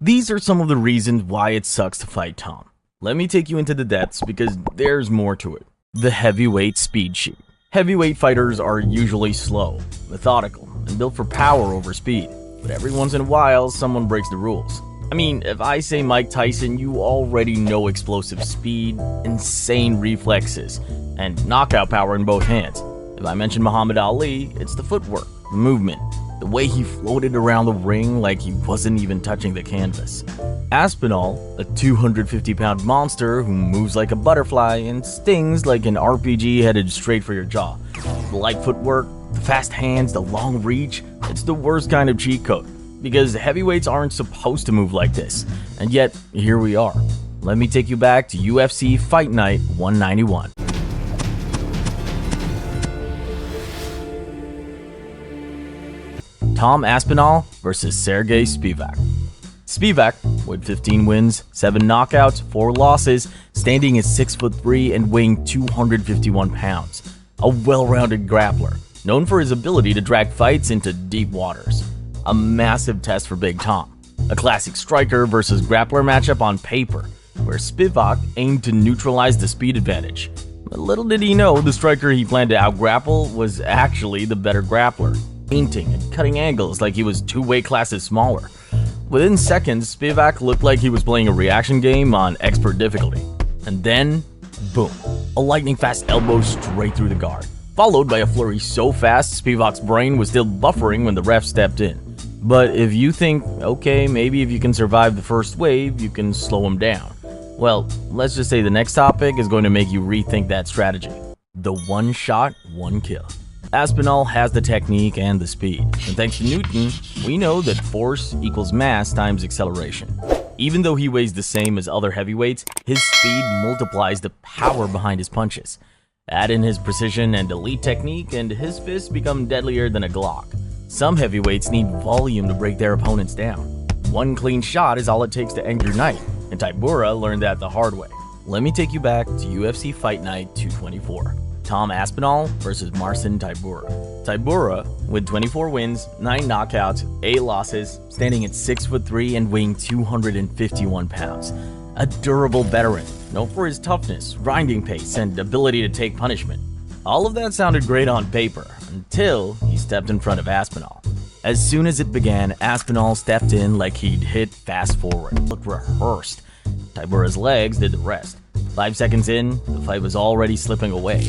These are some of the reasons why it sucks to fight Tom. Let me take you into the depths because there's more to it. The heavyweight speed sheet. Heavyweight fighters are usually slow, methodical, and built for power over speed. But every once in a while, someone breaks the rules. I mean, if I say Mike Tyson, you already know explosive speed, insane reflexes, and knockout power in both hands. If I mention Muhammad Ali, it's the footwork, the movement, the way he floated around the ring like he wasn't even touching the canvas. Aspinall, a 250-pound monster who moves like a butterfly and stings like an RPG headed straight for your jaw. The light footwork, the fast hands, the long reach, it's the worst kind of cheat code. Because heavyweights aren't supposed to move like this. And yet, here we are. Let me take you back to UFC Fight Night 191. Tom Aspinall vs. Sergey Spivak. Spivak, with 15 wins, 7 knockouts, 4 losses, standing at 6'3" and weighing 251 pounds. A well-rounded grappler, known for his ability to drag fights into deep waters. A massive test for Big Tom. A classic striker versus grappler matchup on paper, where Spivak aimed to neutralize the speed advantage. But little did he know the striker he planned to out-grapple was actually the better grappler, painting and cutting angles like he was 2 weight classes smaller. Within seconds, Spivak looked like he was playing a reaction game on expert difficulty. And then, boom, a lightning-fast elbow straight through the guard, followed by a flurry so fast Spivak's brain was still buffering when the ref stepped in. But if you think, okay, maybe if you can survive the first wave, you can slow him down. Well, let's just say the next topic is going to make you rethink that strategy. The one shot, one kill. Aspinall has the technique and the speed, and thanks to Newton, we know that force equals mass times acceleration. Even though he weighs the same as other heavyweights, his speed multiplies the power behind his punches. Add in his precision and elite technique, and his fists become deadlier than a Glock. Some heavyweights need volume to break their opponents down. One clean shot is all it takes to end your night, and Tybura learned that the hard way. Let me take you back to UFC Fight Night 224. Tom Aspinall vs. Marcin Tybura. Tybura, with 24 wins, 9 knockouts, 8 losses, standing at 6'3" and weighing 251 pounds. A durable veteran, known for his toughness, grinding pace, and ability to take punishment. All of that sounded great on paper, until he stepped in front of Aspinall. As soon as it began, Aspinall stepped in like he'd hit fast forward, looked rehearsed. Tybura's legs did the rest. 5 seconds in, the fight was already slipping away.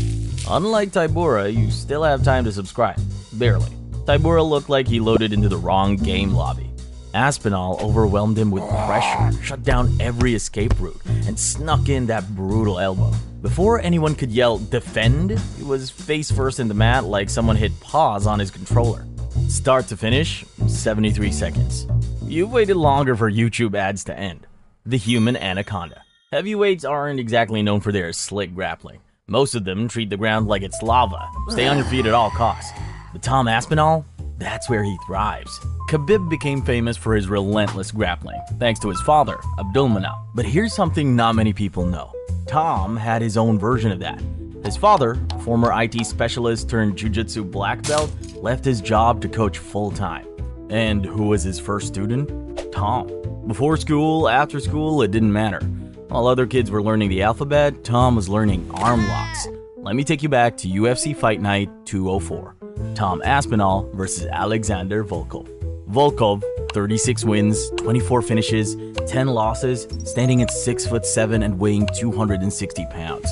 Unlike Tybura, you still have time to subscribe. Barely. Tybura looked like he loaded into the wrong game lobby. Aspinall overwhelmed him with pressure, shut down every escape route, and snuck in that brutal elbow. Before anyone could yell, "defend," he was face first in the mat like someone hit pause on his controller. Start to finish, 73 seconds. You've waited longer for YouTube ads to end. The human anaconda. Heavyweights aren't exactly known for their slick grappling. Most of them treat the ground like it's lava. Stay on your feet at all costs. But Tom Aspinall? That's where he thrives. Khabib became famous for his relentless grappling, thanks to his father, Abdulmanap. But here's something not many people know. Tom had his own version of that. His father, former IT specialist turned jiu-jitsu black belt, left his job to coach full-time. And who was his first student? Tom. Before school, after school, it didn't matter. While other kids were learning the alphabet, Tom was learning arm locks. Let me take you back to UFC Fight Night 204. Tom Aspinall vs. Alexander Volkov. Volkov, 36 wins, 24 finishes, 10 losses, standing at 6'7" and weighing 260 pounds.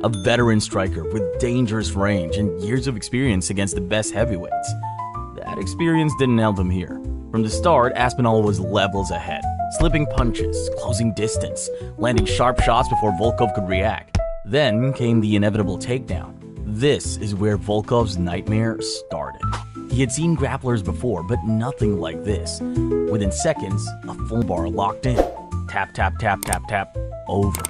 A veteran striker with dangerous range and years of experience against the best heavyweights. That experience didn't help him here. From the start, Aspinall was levels ahead, slipping punches, closing distance, landing sharp shots before Volkov could react. Then came the inevitable takedown. This is where Volkov's nightmare started. He had seen grapplers before, but nothing like this. Within seconds, a full bar locked in. Tap, tap, tap, tap, tap, over.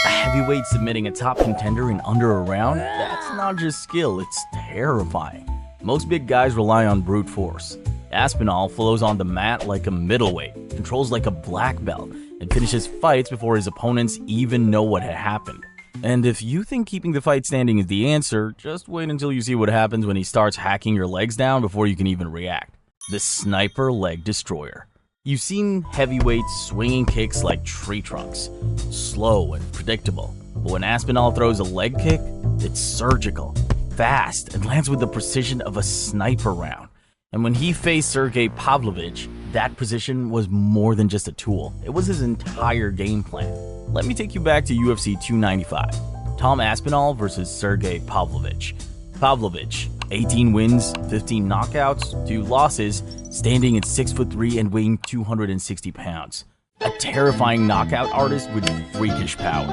A heavyweight submitting a top contender in under a round? That's not just skill, it's terrifying. Most big guys rely on brute force. Aspinall flows on the mat like a middleweight, controls like a black belt, and finishes fights before his opponents even know what had happened. And if you think keeping the fight standing is the answer, just wait until you see what happens when he starts hacking your legs down before you can even react. The Sniper Leg Destroyer. You've seen heavyweights swinging kicks like tree trunks, slow and predictable. But when Aspinall throws a leg kick, it's surgical, fast, and lands with the precision of a sniper round. And when he faced Sergey Pavlovich, that precision was more than just a tool. It was his entire game plan. Let me take you back to UFC 295. Tom Aspinall versus Sergey Pavlovich. Pavlovich, 18 wins, 15 knockouts, 2 losses, standing at 6'3" and weighing 260 pounds. A terrifying knockout artist with freakish power.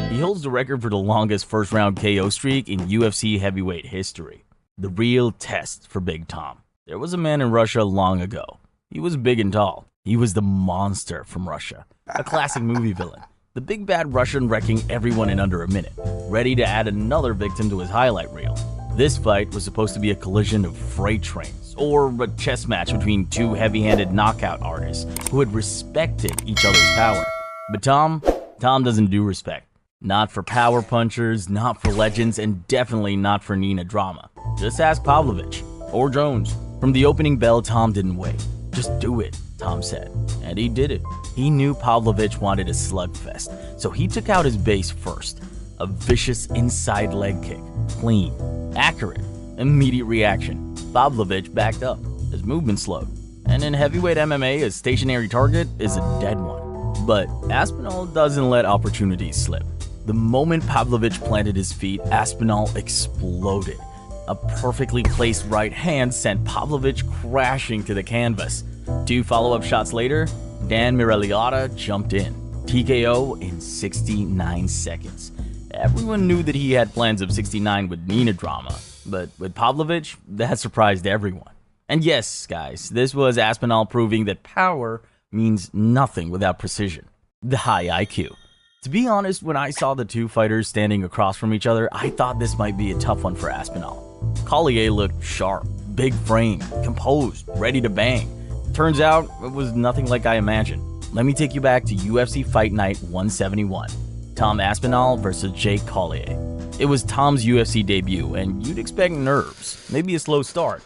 He holds the record for the longest first-round KO streak in UFC heavyweight history. The real test for Big Tom. There was a man in Russia long ago. He was big and tall. He was the monster from Russia, a classic movie villain. The big bad Russian wrecking everyone in under a minute, ready to add another victim to his highlight reel. This fight was supposed to be a collision of freight trains, or a chess match between 2 heavy-handed knockout artists who had respected each other's power. But Tom doesn't do respect. Not for power punchers, not for legends, and definitely not for Nina drama. Just ask Pavlovich, or Jones. From the opening bell, Tom didn't wait. Just do it, Tom said. And he did it. He knew Pavlovich wanted a slugfest, so he took out his base first. A vicious inside leg kick. Clean, accurate, immediate reaction. Pavlovich backed up. His movement slowed. And in heavyweight MMA, a stationary target is a dead one. But Aspinall doesn't let opportunities slip. The moment Pavlovich planted his feet, Aspinall exploded. A perfectly placed right hand sent Pavlovich crashing to the canvas. 2 follow-up shots later, Dan Miraliotta jumped in. TKO in 69 seconds. Everyone knew that he had plans of 69 with Nina drama, but with Pavlovich, that surprised everyone. And yes, guys, this was Aspinall proving that power means nothing without precision. The high IQ. To be honest, when I saw the 2 fighters standing across from each other, I thought this might be a tough one for Aspinall. Collier looked sharp, big frame, composed, ready to bang. Turns out, it was nothing like I imagined. Let me take you back to UFC Fight Night 171. Tom Aspinall versus Jake Collier. It was Tom's UFC debut, and you'd expect nerves, maybe a slow start.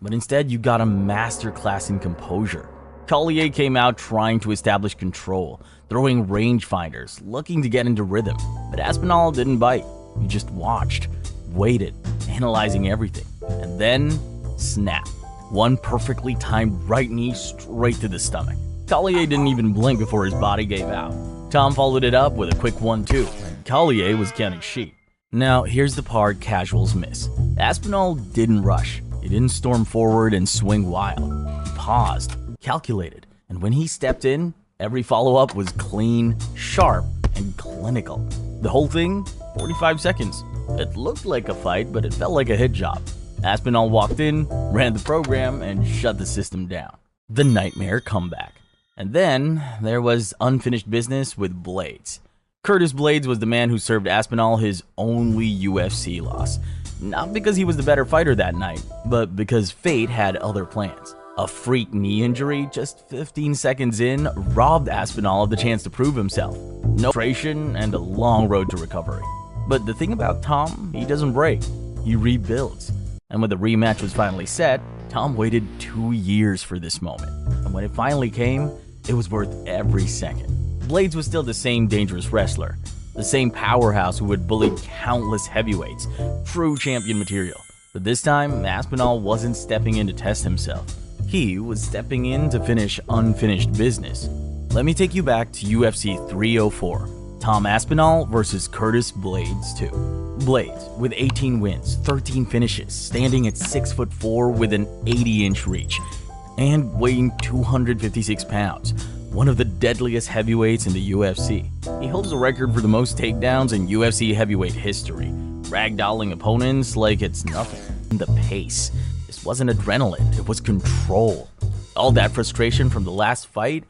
But instead, you got a masterclass in composure. Collier came out trying to establish control, throwing rangefinders, looking to get into rhythm. But Aspinall didn't bite. He just watched, waited, analyzing everything. And then, snap. One perfectly timed right knee straight to the stomach. Collier didn't even blink before his body gave out. Tom followed it up with a quick 1-2, and Collier was counting sheep. Now, here's the part casuals miss. Aspinall didn't rush. He didn't storm forward and swing wild. He paused, calculated, and when he stepped in, every follow-up was clean, sharp, and clinical. The whole thing, 45 seconds. It looked like a fight, but it felt like a hit job. Aspinall walked in, ran the program, and shut the system down. The nightmare comeback. And then there was unfinished business with Blades. Curtis Blades was the man who served Aspinall his only UFC loss. Not because he was the better fighter that night, but because fate had other plans. A freak knee injury just 15 seconds in robbed Aspinall of the chance to prove himself. No frustration and a long road to recovery. But the thing about Tom, he doesn't break. He rebuilds. And when the rematch was finally set, Tom waited 2 years for this moment. And when it finally came, it was worth every second. Blades was still the same dangerous wrestler, the same powerhouse who had bullied countless heavyweights, true champion material. But this time, Aspinall wasn't stepping in to test himself. He was stepping in to finish unfinished business. Let me take you back to UFC 304. Tom Aspinall versus Curtis Blades 2. Blades, with 18 wins, 13 finishes, standing at 6'4" with an 80-inch reach, and weighing 256 pounds, one of the deadliest heavyweights in the UFC. He holds the record for the most takedowns in UFC heavyweight history, ragdolling opponents like it's nothing. The pace. This wasn't adrenaline, it was control. All that frustration from the last fight,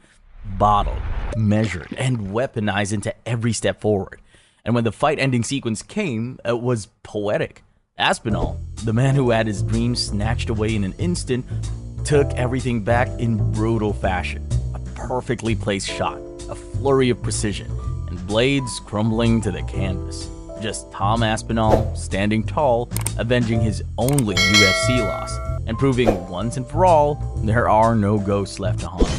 bottled, measured, and weaponized into every step forward. And when the fight-ending sequence came, it was poetic. Aspinall, the man who had his dreams snatched away in an instant, took everything back in brutal fashion. A perfectly placed shot, a flurry of precision, and Blades crumbling to the canvas. Just Tom Aspinall, standing tall, avenging his only UFC loss, and proving once and for all, there are no ghosts left to haunt.